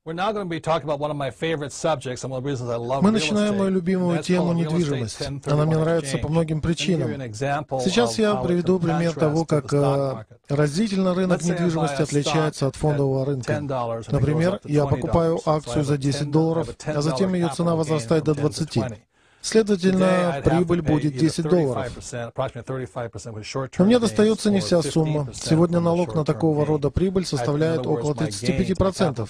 Мы начинаем мою любимую тему недвижимость. Она мне нравится по многим причинам. Сейчас я приведу пример того, как разительно рынок недвижимости отличается от фондового рынка. Например, я покупаю акцию за $10, а затем ее цена возрастает до 20. Следовательно, прибыль будет $10. Но мне достается не вся сумма. Сегодня налог на такого рода прибыль составляет около 35%,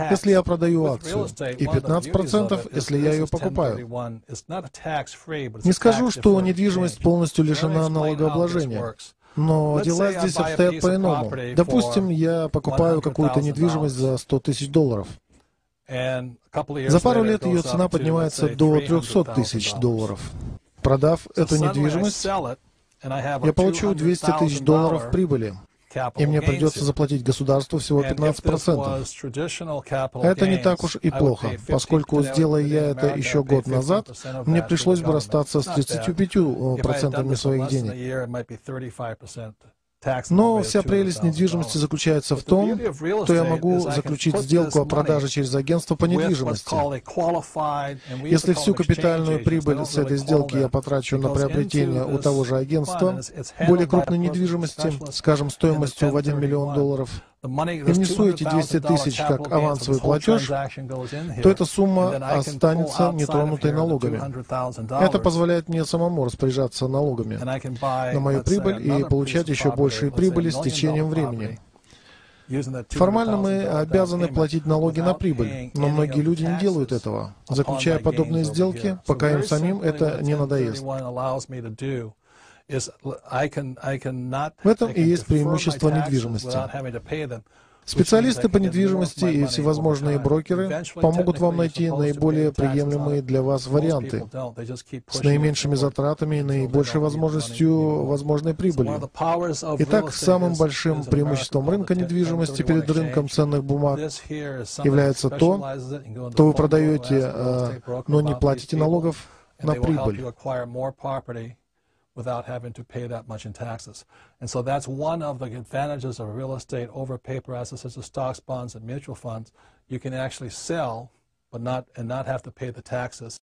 если я продаю акцию, и 15%, если я ее покупаю. Не скажу, что недвижимость полностью лишена налогообложения. Но дела здесь обстоят по-иному. Допустим, я покупаю какую-то недвижимость за $100 000. За пару лет ее цена поднимается до $300 000. Продав эту недвижимость, я получу $200 000 прибыли, и мне придется заплатить государству всего 15%. Это не так уж и плохо, поскольку, сделая я это еще год назад, мне пришлось бы расстаться с 35% своих денег. Но вся прелесть недвижимости заключается в том, что я могу заключить сделку о продаже через агентство по недвижимости. Если всю капитальную прибыль с этой сделки я потрачу на приобретение у того же агентства более крупной недвижимости, скажем, стоимостью в $1 миллион, и внесу эти 200 000 как авансовый платеж, то эта сумма останется нетронутой налогами. Это позволяет мне самому распоряжаться налогами на мою прибыль и получать еще большие прибыли с течением времени. Формально мы обязаны платить налоги на прибыль, но многие люди не делают этого, заключая подобные сделки, пока им самим это не надоест. В этом и есть преимущество недвижимости. Специалисты по недвижимости и всевозможные брокеры помогут вам найти наиболее приемлемые для вас варианты с наименьшими затратами и наибольшей возможностью возможной прибыли. Итак, самым большим преимуществом рынка недвижимости перед рынком ценных бумаг является то, что вы продаете, но не платите налогов на прибыль. Without having to pay that much in taxes. And so that's one of the advantages of real estate over paper assets such as stocks, bonds, and mutual funds. You can actually sell, but not have to pay the taxes.